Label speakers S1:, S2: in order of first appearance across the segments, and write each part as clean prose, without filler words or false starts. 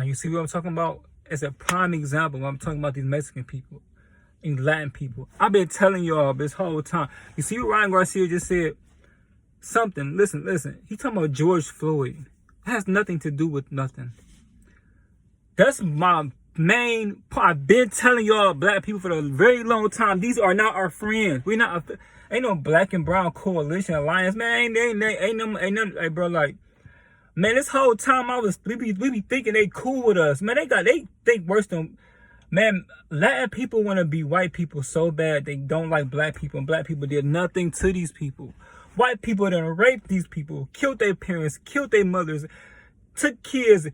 S1: Now you see what I'm talking about? It's a prime example when I'm talking about these Mexican people and Latin people. I've been telling y'all this whole time. You see what Ryan Garcia just said? Something. Listen. He talking about George Floyd. It has nothing to do with nothing. That's my main part. I've been telling y'all black people for a very long time. These are not our friends. We not. Ain't no black and brown coalition alliance, man. Ain't none. Hey, bro, like, man, this whole time we be thinking they cool with us. Man, they think worse than, man, Latin people want to be white people so bad they don't like black people, and black people did nothing to these people. White people done raped these people, killed their parents, killed their mothers, took kids,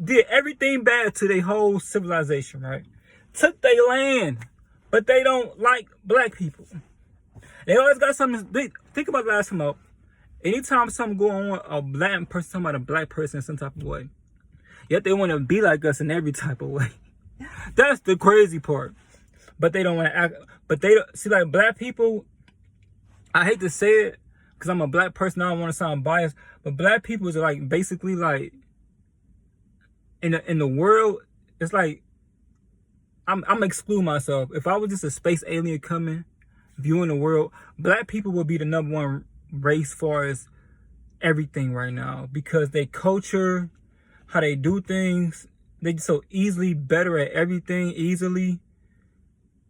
S1: did everything bad to their whole civilization, right? Took their land, but they don't like black people. They always got something. Think about the last time up. Anytime something go on, a black person talking about a black person in some type of way, yet they want to be like us in every type of way. That's the crazy part. But they don't want to act. But they see, like, black people. I hate to say it because I'm a black person. I don't want to sound biased, but black people is like basically like in the world. It's like I'm excluding myself. If I was just a space alien coming, viewing the world, black people would be the #1 race far as everything right now, because they culture, how they do things, they just so easily better at everything easily.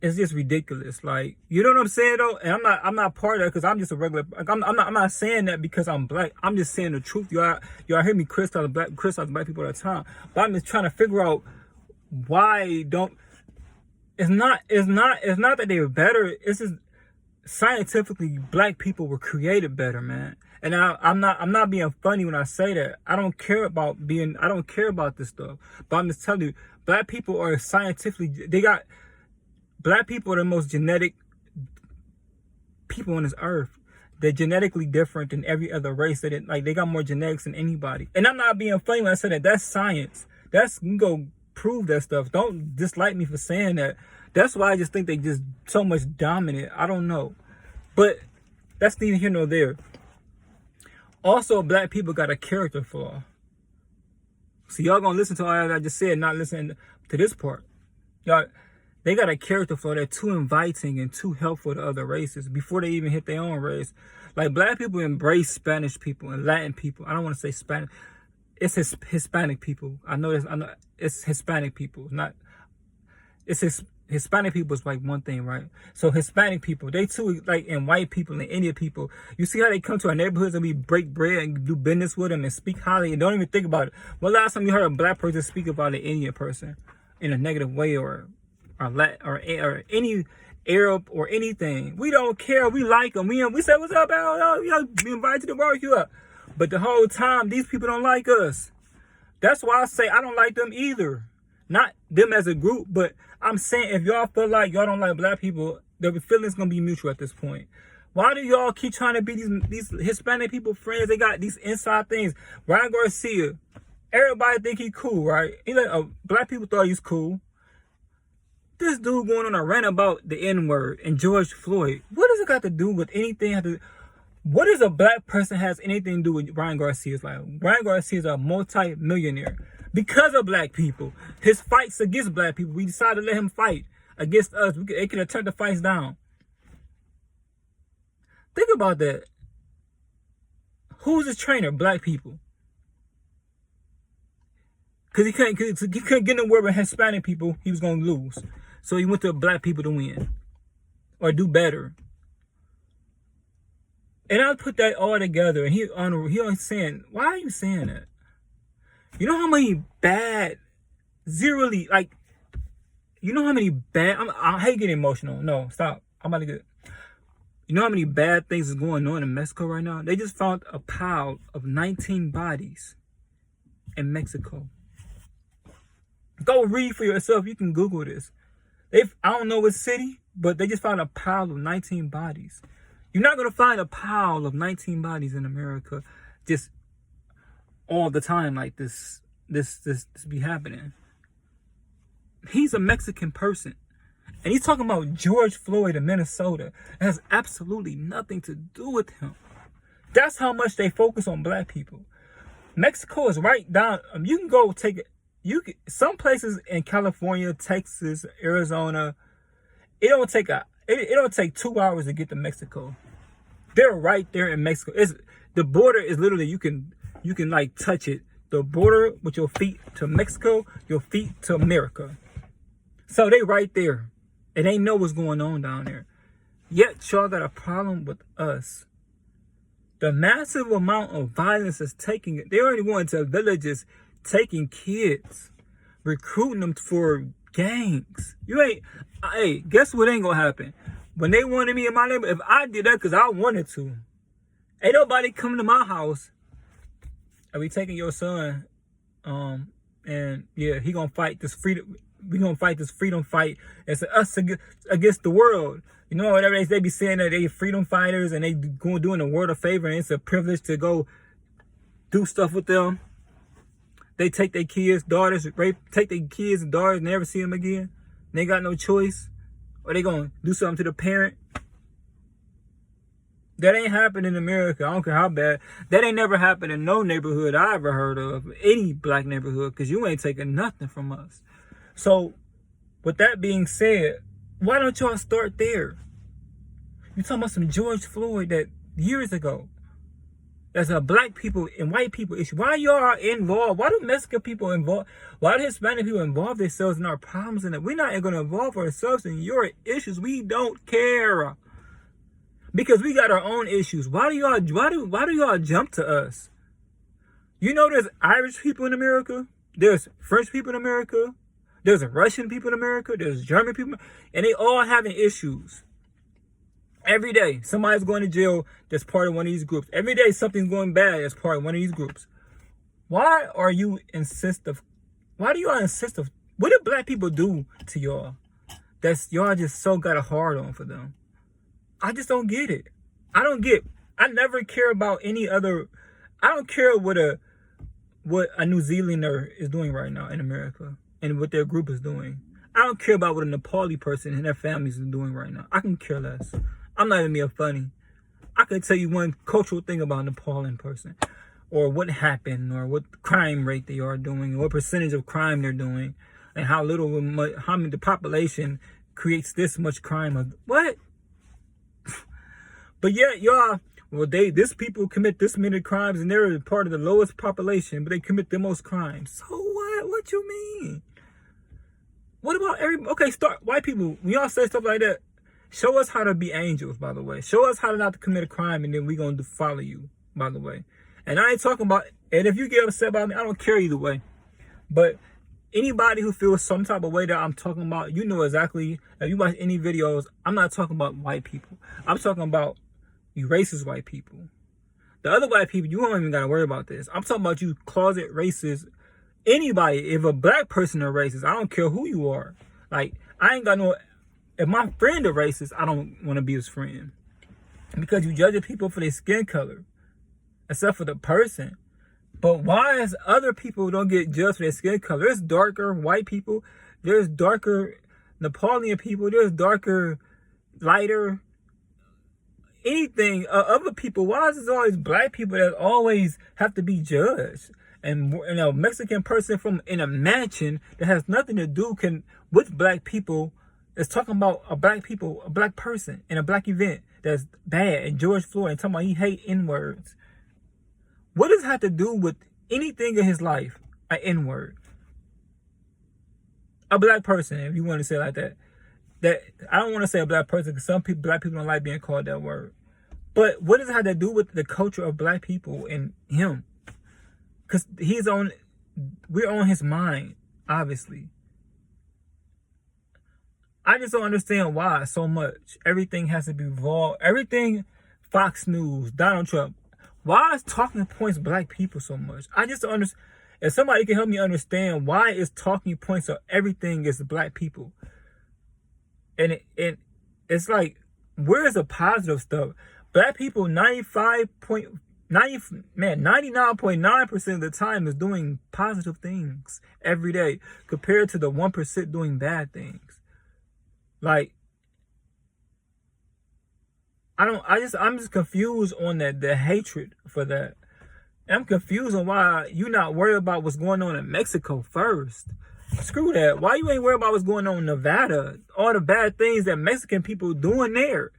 S1: It's just ridiculous. like, you know what I'm saying though? And I'm not part of that because I'm just a regular, like, I'm not saying that because I'm black. I'm just saying the truth. Y'all hear me criticize black people all the time, but I'm just trying to figure out why don't. It's not that they were better. It's just scientifically black people were created better, man. And I'm not being funny when I say that. I don't care about this stuff. But I'm just telling you, black people are scientifically, black people are the most genetic people on this earth. They're genetically different than every other race. They got more genetics than anybody. And I'm not being funny when I say that. That's science. You can go prove that stuff. Don't dislike me for saying that. That's why I just think they just so much dominant. I don't know. But that's neither here nor there. Also, black people got a character flaw. So y'all gonna listen to all I just said, not listen to this part. Y'all, they got a character flaw. They're too inviting and too helpful to other races before they even hit their own race. Like, black people embrace Spanish people and Latin people. I don't want to say Spanish. It's Hispanic people. I know it's Hispanic people. Hispanic people is like one thing, right? So Hispanic people, they too, like, and white people and Indian people, you see how they come to our neighborhoods and we break bread and do business with them and speak highly and don't even think about it. When last time you heard a black person speak about an Indian person in a negative way, or any Arab or anything? We don't care. We like them. We say, what's up, we invite you to barbecue up. But the whole time, these people don't like us. That's why I say I don't like them either. Not them as a group, but I'm saying if y'all feel like y'all don't like black people, the feeling's gonna be mutual at this point. Why do y'all keep trying to be these Hispanic people friends? They got these inside things. Ryan Garcia, everybody think he cool, right? He like, black people thought he's cool. This dude going on a rant about the N-word and George Floyd. What does it got to do with anything? What does a black person has anything to do with Ryan Garcia's life? Ryan Garcia is a multi-millionaire because of black people. His fights against black people, we decided to let him fight against us. They could have turned the fights down. Think about that. Who's his trainer? Black people. Because he couldn't get nowhere with Hispanic people, he was going to lose. So he went to black people to win or do better. And I put that all together, and he always saying, why are you saying that? You know how many bad, zerally, like, you know how many bad, I hate getting emotional. No, stop. I'm about to get, you know how many bad things is going on in Mexico right now? They just found a pile of 19 bodies in Mexico. Go read for yourself. You can Google this. I don't know what city, but they just found a pile of 19 bodies. You're not going to find a pile of 19 bodies in America just all the time like this be happening. He's a Mexican person. And he's talking about George Floyd in Minnesota. It has absolutely nothing to do with him. That's how much they focus on black people. Mexico is right down. You can go take it. some places in California, Texas, Arizona, it don't take 2 hours to get to Mexico. They're right there in Mexico. The border is literally you can like touch it. The border with your feet to Mexico, your feet to America. So they right there. And they know what's going on down there. Yet y'all got a problem with us. The massive amount of violence is taking it. They already went to villages taking kids, recruiting them for gangs. Hey, guess what ain't gonna happen? When they wanted me in my neighborhood, if I did that because I wanted to, ain't nobody coming to my house. Are we taking your son? And yeah, he gonna fight this freedom. We gonna fight this freedom fight. It's us against the world. You know, whatever they be saying that they freedom fighters and they doing the world a favor, and it's a privilege to go do stuff with them. They take their kids, daughters, take their kids and daughters, and never see them again. They ain't got no choice. Or they gonna do something to the parent. That ain't happened in America. I don't care how bad. That ain't never happened in no neighborhood I ever heard of, any black neighborhood, because you ain't taking nothing from us. So, with that being said, why don't y'all start there? You talking about some George Floyd that years ago. That's a black people and white people issue. Why y'all involved? Why do Mexican people involve? Why do Hispanic people involve themselves in our problems? And we're not going to involve ourselves in your issues. We don't care because we got our own issues. Why do y'all jump to us? You know, there's Irish people in America. There's French people in America. There's Russian people in America. There's German people, and they all having issues. Every day, somebody's going to jail that's part of one of these groups. Every day, something's going bad as part of one of these groups. Why do y'all insist of, what do black people do to y'all? That's y'all just so got a hard on for them. I just don't get it. I never care about any other, I don't care what a New Zealander is doing right now in America and what their group is doing. I don't care about what a Nepali person and their families are doing right now. I can care less. I'm not even being funny. I can tell you one cultural thing about a Nepali person, or what happened, or what crime rate they are doing, or what percentage of crime they're doing, and how many the population creates this much crime. What? But yeah, y'all, well, this people commit this many crimes, and they're part of the lowest population, but they commit the most crimes. So what? What you mean? What about white people? When y'all say stuff like that, show us how to be angels, by the way. Show us how not to commit a crime, and then we gonna follow you, by the way. And I ain't talking about, and if you get upset about me, I don't care either way. But anybody who feels some type of way that I'm talking about, you know exactly, if you watch any videos, I'm not talking about white people. I'm talking about you racist white people. The other white people, you don't even gotta worry about this. I'm talking about you closet racist. Anybody, if a black person is racist, I don't care who you are. Like, I ain't got no, if my friend is racist, I don't want to be his friend. Because you judge people for their skin color. Except for the person. But why is other people don't get judged for their skin color? There's darker white people. There's darker Nepali people. There's darker, lighter, anything. Other people. Why is it always black people that always have to be judged? And a Mexican person in a mansion that has nothing to do with black people is talking about a black person in a black event that's bad. And George Floyd and talking about he hate N-words. What does it have to do with anything in his life? An N-word. A black person, if you want to say it like that. That I don't want to say a black person because black people don't like being called that word. But what does it have to do with the culture of black people and him? Because we're on his mind, obviously. I just don't understand why so much. Everything has to be involved. Everything, Fox News, Donald Trump. Why is talking points black people so much? I just don't understand. If somebody can help me understand why is talking points of everything is black people. And it's like, where's the positive stuff? Black people, 99.9% of the time is doing positive things every day compared to the 1% doing bad things. Like, I'm just confused on the hatred for that. And I'm confused on why you not worried about what's going on in Mexico first. Screw that. Why you ain't worried about what's going on in Nevada? All the bad things that Mexican people doing there.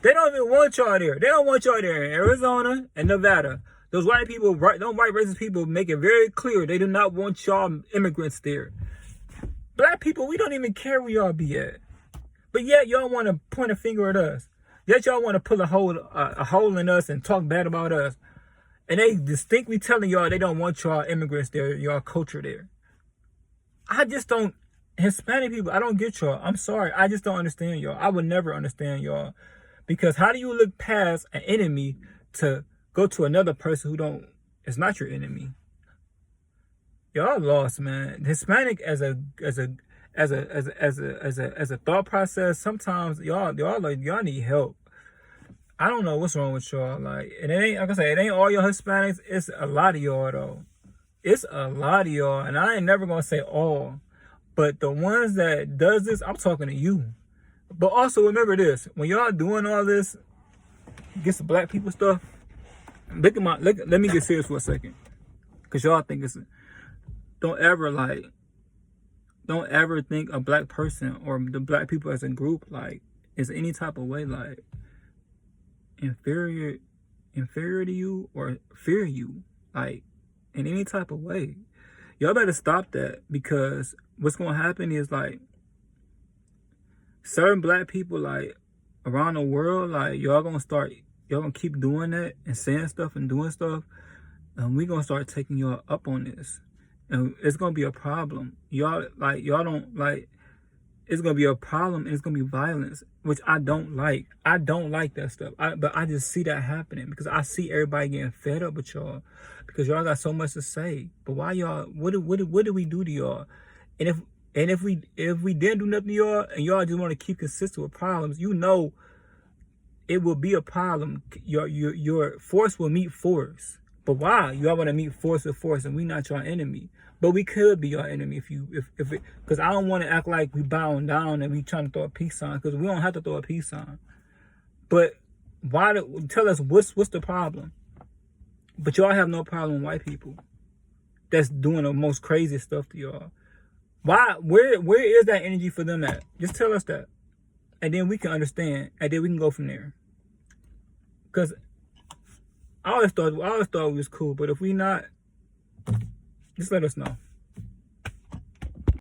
S1: They don't even want y'all there. They don't want y'all there in Arizona and Nevada. Those white people, white racist people make it very clear they do not want y'all immigrants there. Black people, we don't even care where y'all be at. But yet y'all want to point a finger at us. Yet y'all want to pull a hole in us and talk bad about us. And they distinctly telling y'all they don't want y'all immigrants there, y'all culture there. I just don't, Hispanic people, I don't get y'all. I'm sorry. I just don't understand y'all. I would never understand y'all. Because how do you look past an enemy to go to another person who is not your enemy? Y'all lost, man. Hispanic as a thought process, sometimes y'all need help. I don't know what's wrong with y'all. Like, and it ain't, like I say, it ain't all y'all Hispanics. It's a lot of y'all though. It's a lot of y'all, and I ain't never gonna say all, but the ones that does this, I'm talking to you. But also remember this: when y'all doing all this, against the black people stuff, let me get serious for a second, cause y'all think don't ever think a black person or the black people as a group like is any type of way like inferior to you or fear you like in any type of way. Y'all better stop that, because what's gonna happen is like certain black people like around the world, like y'all gonna keep doing that and saying stuff and doing stuff, and we gonna start taking y'all up on this, and it's gonna be a problem. It's gonna be a problem, and it's gonna be violence, which I don't like. I don't like that stuff. But I just see that happening because I see everybody getting fed up with y'all because y'all got so much to say. But why y'all? What do we do to y'all? And if we didn't do nothing to y'all and y'all just want to keep consistent with problems, you know, it will be a problem. Your force will meet force. But why? Y'all want to meet force with force, and we not your enemy. But we could be your enemy because I don't want to act like we bowing down and we trying to throw a peace sign, because we don't have to throw a peace sign. But tell us what's the problem? But y'all have no problem with white people that's doing the most crazy stuff to y'all. Why? Where is that energy for them at? Just tell us that, and then we can understand, and then we can go from there. Because I always thought we was cool, but if we not, just let us know.